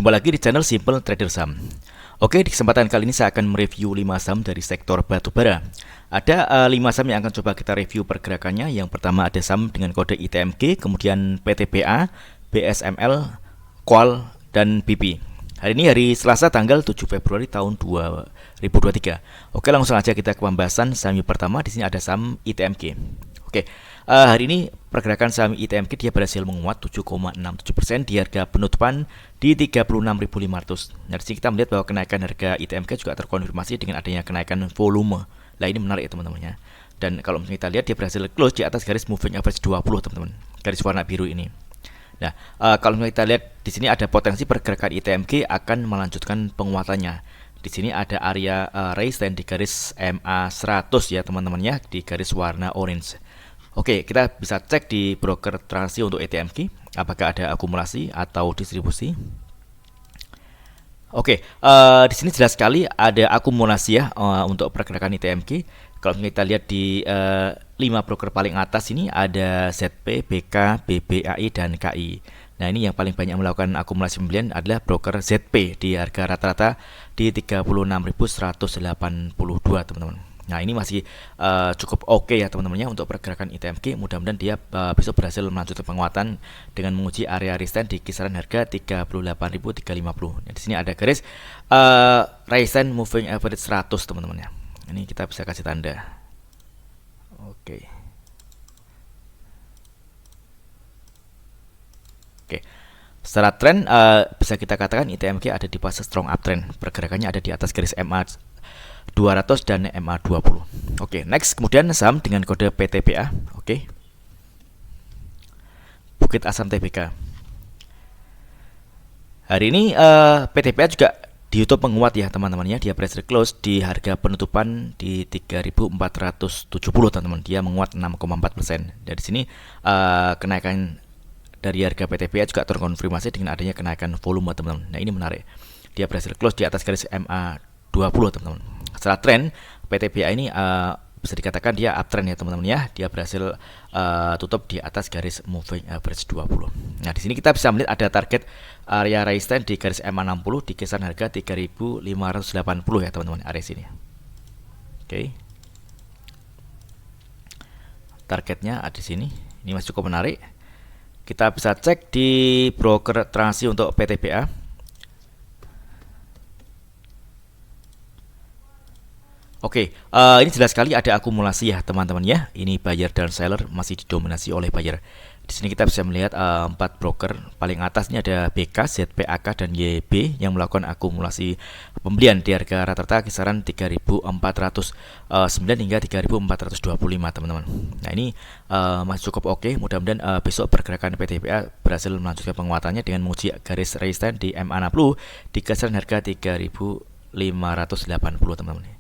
Jumpa lagi di channel Simple Trader Saham. Oke, di kesempatan kali ini saya akan mereview 5 saham dari sektor batubara. Ada 5 saham yang akan coba kita review pergerakannya. Yang pertama ada saham dengan kode ITMG, kemudian PTBA, BSML, Qual, dan BP. Hari ini hari Selasa tanggal 7 Februari tahun 2023. Oke, langsung aja kita ke pembahasan saham yang pertama. Di sini ada saham ITMG. Oke, hari ini pergerakan saham ITMG dia berhasil menguat 7,67% di harga penutupan di 36.500. Nah, di sini kita melihat bahwa kenaikan harga ITMG juga terkonfirmasi dengan adanya kenaikan volume. Nah, ini menarik ya teman-teman ya. Dan kalau kita lihat dia berhasil close di atas garis moving average 20 teman-teman. Garis warna biru ini. Nah, kalau kita lihat di sini ada potensi pergerakan ITMG akan melanjutkan penguatannya. Di sini ada area resistance di garis MA 100 ya teman-teman ya, di garis warna orange. Oke, kita bisa cek di broker transaksi untuk ITMG apakah ada akumulasi atau distribusi. Oke, di sini jelas sekali ada akumulasi ya untuk pergerakan ITMG. Kalau kita lihat di 5 broker paling atas ini ada ZP, BK, BBAI, dan KI. Nah, ini yang paling banyak melakukan akumulasi pembelian adalah broker ZP di harga rata-rata di 36.182 teman-teman. Nah, ini masih cukup oke ya teman-teman ya untuk pergerakan ITMG. Mudah-mudahan dia besok berhasil melanjutkan penguatan dengan menguji area resistance di kisaran harga 38.350. Nah, di sini ada garis resistance moving average 100 teman-teman ya. Ini kita bisa kasih tanda. Oke. Oke. Secara tren bisa kita katakan ITMG ada di fase strong uptrend. Pergerakannya ada di atas garis MA 200 dan MA 20. Oke, next kemudian saham dengan kode PTBA. Oke. Bukit Asam Tbk. Hari ini PTBA juga di YouTube menguat ya teman-teman ya. Dia press close di harga penutupan di 3.470 teman-teman. Dia menguat 6,4%. Dari sini kenaikan dari harga PTBA juga terkonfirmasi dengan adanya kenaikan volume teman-teman. Nah, ini menarik. Dia berhasil close di atas garis MA 20 teman-teman. Setelah tren PTBA ini bisa dikatakan dia uptrend ya teman-teman ya. Dia berhasil tutup di atas garis moving average 20. Nah, di sini kita bisa melihat ada target area resistance di garis MA 60 di kisaran harga 3.580 ya teman-teman, area sini. Oke. Targetnya ada di sini. Ini masih cukup menarik. Kita bisa cek di broker transaksi untuk PTBA. Oke, ini jelas sekali ada akumulasi ya teman-teman ya. Ini buyer dan seller masih didominasi oleh buyer. Di sini kita bisa melihat 4 broker paling atas ini ada BK, ZPAK, dan YB yang melakukan akumulasi pembelian di harga rata-rata kisaran 3.409 hingga 3.425 teman-teman. Nah, ini masih cukup oke. Mudah-mudahan besok pergerakan PTBA berhasil melanjutkan penguatannya dengan menguji garis resistance di MA 60 di kisaran harga 3.580 teman-teman.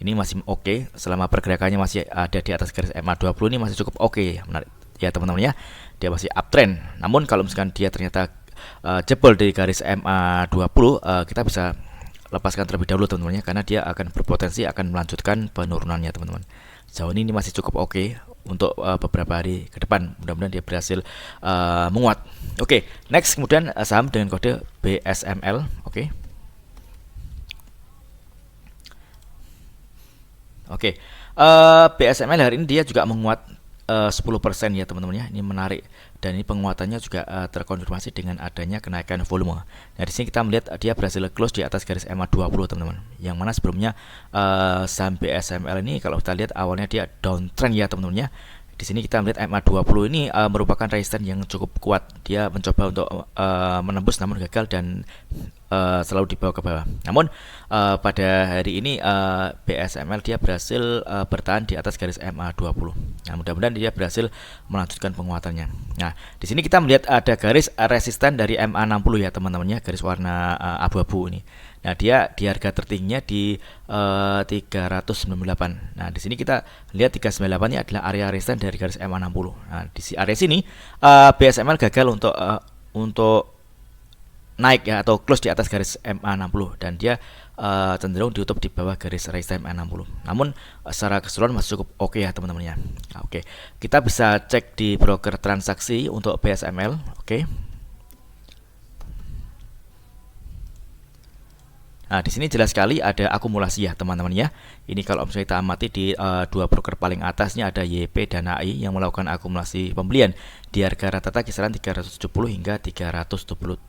Ini masih oke, selama pergerakannya masih ada di atas garis MA 20 ini masih cukup oke, menarik ya teman-teman ya. Dia masih uptrend. Namun kalau misalkan dia ternyata jebol dari garis MA 20, kita bisa lepaskan terlebih dahulu teman-teman ya, karena dia akan berpotensi akan melanjutkan penurunannya teman-teman. Sejauh ini masih cukup oke untuk beberapa hari ke depan. Mudah-mudahan dia berhasil menguat. Oke, next kemudian saham dengan kode BSML. Oke. Oke, BSML hari ini dia juga menguat 10% ya teman-teman ya. Ini menarik dan ini penguatannya juga terkonfirmasi dengan adanya kenaikan volume. Nah, di sini kita melihat dia berhasil close di atas garis MA 20 teman-teman. Yang mana sebelumnya saham BSML ini kalau kita lihat awalnya dia downtrend ya teman-teman ya. Di sini kita melihat MA 20 ini merupakan resistance yang cukup kuat. Dia mencoba untuk menembus namun gagal dan selalu dibawa ke bawah. Namun pada hari ini BSML dia berhasil bertahan di atas garis MA 20. Nah, mudah-mudahan dia berhasil melanjutkan penguatannya. Nah, di sini kita melihat ada garis resisten dari MA 60 ya teman-teman ya, garis warna abu-abu ini. Nah, dia di harga tertingginya di 398. Nah, di sini kita lihat 398 ini adalah area resisten dari garis MA 60. Nah, di area sini BSML gagal untuk naik ya atau close di atas garis MA 60 dan dia cenderung ditutup di bawah garis resistance MA 60. Namun secara keseluruhan masih cukup oke ya teman-teman ya. Nah, oke. Kita bisa cek di broker transaksi untuk BSML. Oke. Nah, di sini jelas sekali ada akumulasi ya teman-teman ya. Ini kalau misalnya kita amati di dua broker paling atasnya ada YP dan AI yang melakukan akumulasi pembelian di harga rata-rata kisaran 370 hingga 377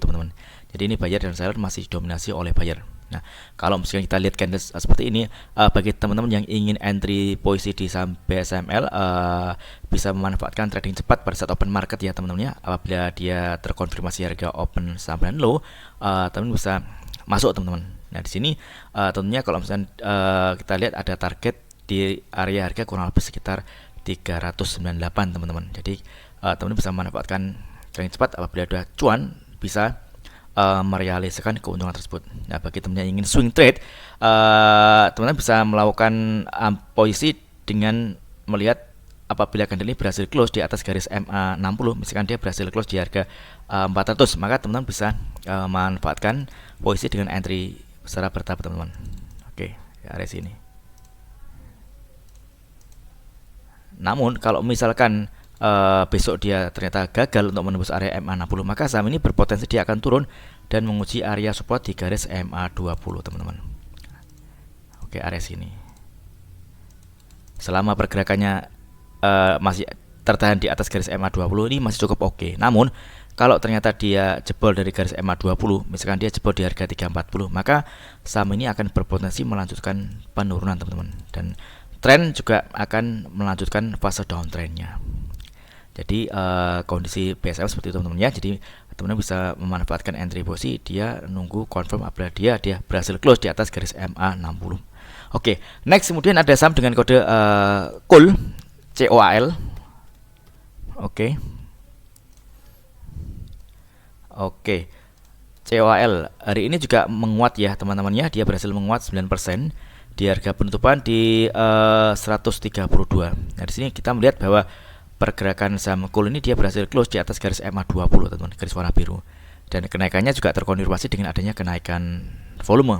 teman-teman. Jadi ini buyer dan seller masih dominasi oleh buyer. Nah, kalau misalnya kita lihat candle seperti ini, bagi teman-teman yang ingin entry posisi di saham BSML, bisa memanfaatkan trading cepat pada saat open market ya teman-teman ya. Apabila dia terkonfirmasi harga open sampai low, teman-teman bisa masuk teman-teman. Nah, di sini tentunya kalau misalnya kita lihat ada target di area harga kurang lebih sekitar 398 teman-teman. Jadi teman-teman bisa memanfaatkan trading cepat apabila ada cuan, bisa merealisasikan keuntungan tersebut. Nah, bagi teman yang ingin swing trade, teman-teman bisa melakukan posisi dengan melihat apabila candle ini berhasil close di atas garis MA 60, misalkan dia berhasil close di harga 400, maka teman-teman bisa memanfaatkan posisi dengan entry secara bertahap teman-teman. Oke, di area sini. Namun kalau misalkan besok dia ternyata gagal untuk menembus area MA 60, maka saham ini berpotensi dia akan turun dan menguji area support di garis MA 20 teman-teman. Oke, area sini. Selama pergerakannya masih tertahan di atas garis MA 20 ini masih cukup oke. Namun kalau ternyata dia jebol dari garis MA 20, misalkan dia jebol di harga 340, maka saham ini akan berpotensi melanjutkan penurunan teman-teman, dan tren juga akan melanjutkan fase downtrendnya. Jadi kondisi BSM seperti itu teman-teman ya. Jadi teman-teman bisa memanfaatkan entry posisi, dia nunggu confirm apabila dia berhasil close di atas garis MA 60. Oke, next kemudian ada saham dengan kode COL, COAL. Oke. COAL hari ini juga menguat ya teman-teman ya. Dia berhasil menguat 9% di harga penutupan di 132. Nah, di sini kita melihat bahwa pergerakan saham COL ini dia berhasil close di atas garis MA 20 teman-teman, garis warna biru. Dan kenaikannya juga terkonfirmasi dengan adanya kenaikan volume.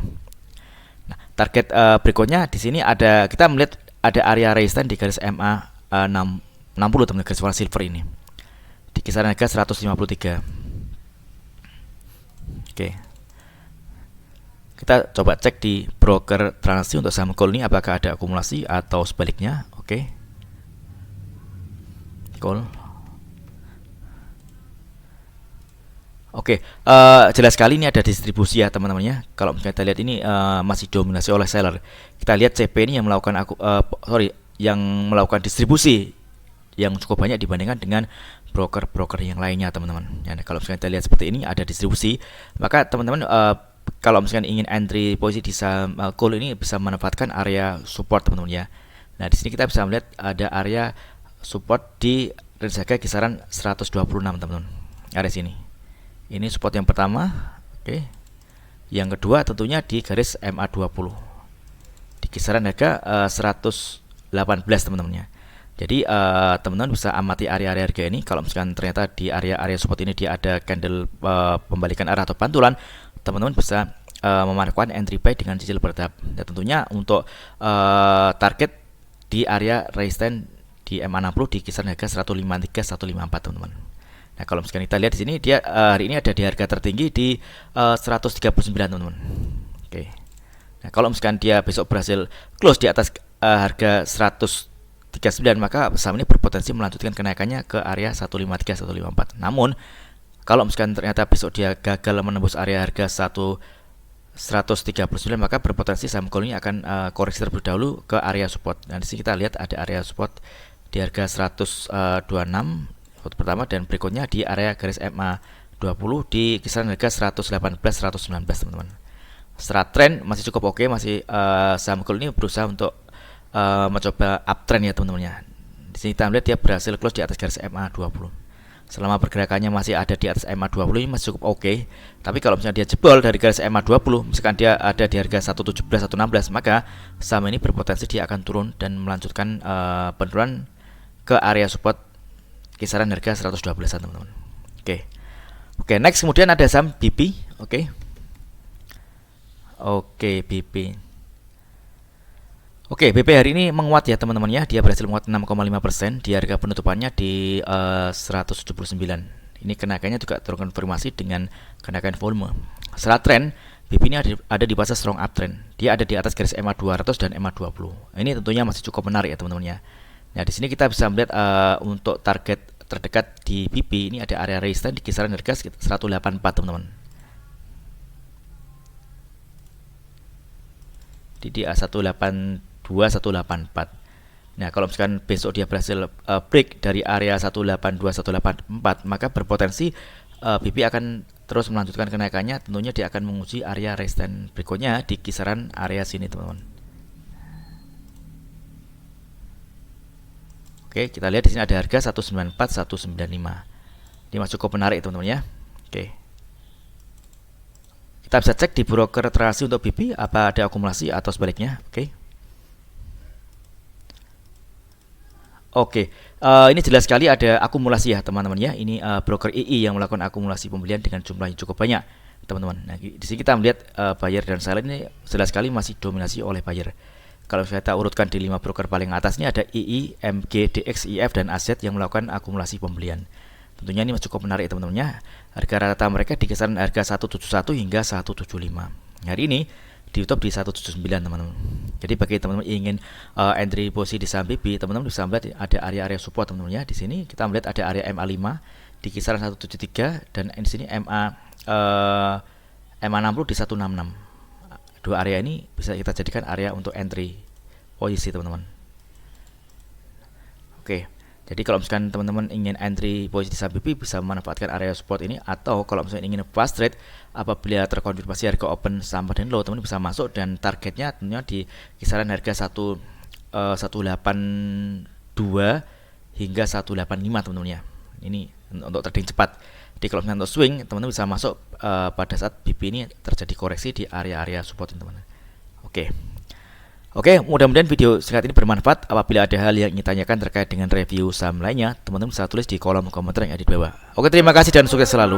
Nah, target berikutnya di sini ada, kita melihat ada area resistance di garis MA 60 teman-teman, garis warna silver ini. Di kisaran harga 153. Oke. Kita coba cek di broker transaksi untuk saham COL ini apakah ada akumulasi atau sebaliknya. Oke. COL. Oke, jelas sekali ini ada distribusi ya teman-teman ya. Kalau kita lihat ini masih dominasi oleh seller. Kita lihat CP ini yang melakukan yang melakukan distribusi yang cukup banyak dibandingkan dengan broker-broker yang lainnya teman-teman. Ya, kalau misalnya kita lihat seperti ini ada distribusi, maka teman-teman kalau misalnya ingin entry posisi di saham COL ini bisa memanfaatkan area support teman-teman ya. Nah, di sini kita bisa melihat ada area support di range harga kisaran 126 teman-teman. Area sini. Ini support yang pertama. Oke. Yang kedua tentunya di garis MA 20. Di kisaran harga 118 teman-teman ya. Jadi teman-teman bisa amati area-area harga ini. Kalau misalkan ternyata di area-area support ini dia ada candle pembalikan arah atau pantulan, teman-teman bisa memanfaatkan entry buy dengan cicil bertahap. Dan tentunya untuk target di area resistance di MA 60 di kisaran harga 153 154 teman-teman. Nah, kalau misalkan kita lihat di sini dia hari ini ada di harga tertinggi di 139 teman-teman. Oke. Nah, kalau misalkan dia besok berhasil close di atas harga 139, maka saham ini berpotensi melanjutkan kenaikannya ke area 153 154. Namun kalau misalkan ternyata besok dia gagal menembus area harga 139, maka berpotensi saham COL ini akan koreksi terlebih dahulu ke area support. Nah, di sini kita lihat ada area support di harga 126 foto pertama, dan berikutnya di area garis MA 20 di kisaran harga 118 119 teman-teman. Secara tren masih cukup oke, masih saham COL ini berusaha untuk mencoba uptrend ya teman-teman ya. Di sini kita lihat dia berhasil close di atas garis MA 20. Selama pergerakannya masih ada di atas MA 20 ini masih cukup oke. Tapi kalau misalnya dia jebol dari garis MA 20, misalkan dia ada di harga 117 116, maka saham ini berpotensi dia akan turun dan melanjutkan penurunan ke area support kisaran harga 112 teman-teman. Oke, next kemudian ada saham BP. BP. BP hari ini menguat ya teman-teman ya. Dia berhasil menguat 6,5% di harga penutupannya di 179. Ini kenaikannya juga terkonfirmasi dengan kenaikan volume. Secara tren BP ini ada di fase strong uptrend. Dia ada di atas garis EMA 200 dan EMA 20. Ini tentunya masih cukup menarik ya teman-teman ya. Nah, di sini kita bisa melihat untuk target terdekat di BP ini ada area resistance di kisaran harga 184 teman-teman. Di 182 184. Nah, kalau misalkan besok dia berhasil break dari area 182 184, maka berpotensi BP akan terus melanjutkan kenaikannya. Tentunya dia akan menguji area resistance berikutnya di kisaran area sini teman-teman. Oke, kita lihat di sini ada harga 194 195. Ini masih cukup menarik teman-teman ya. Oke, kita bisa cek di broker transaksi untuk BP apa ada akumulasi atau sebaliknya. Oke, ini jelas sekali ada akumulasi ya teman-teman ya. Ini broker II yang melakukan akumulasi pembelian dengan jumlah yang cukup banyak teman-teman. Nah, di sini kita melihat buyer dan seller ini jelas sekali masih dominasi oleh buyer. Kalau kita urutkan di 5 broker paling atas ini ada II, MG, DX, IF dan AZ yang melakukan akumulasi pembelian. Tentunya ini cukup menarik teman-teman ya. Harga rata mereka di kisaran harga 171 hingga 175. Hari ini ditutup di 179 teman-teman. Jadi bagi teman-teman ingin entry posisi di saham BP, teman-teman bisa melihat ada area-area support teman-teman ya. Di sini kita melihat ada area MA5 di kisaran 173 dan di sini MA60 di 166. Dua area ini bisa kita jadikan area untuk entry posisi teman-teman. Oke. Jadi kalau misalkan teman-teman ingin entry posisi di saham BP bisa memanfaatkan area support ini, atau kalau misalkan ingin fast trade apabila terkonfirmasi harga open sampai dan low, teman-teman bisa masuk dan targetnya tentunya di kisaran harga 182 hingga 185 teman-teman ya. Ini untuk trading cepat. Jadi kalau misalkan untuk swing, teman-teman bisa masuk pada saat BP ini terjadi koreksi di area-area support teman-teman. Oke, mudah-mudahan video singkat ini bermanfaat. Apabila ada hal yang ingin tanyakan terkait dengan review saham lainnya, teman-teman bisa tulis di kolom komentar yang ada di bawah. Oke, terima kasih dan sukses selalu.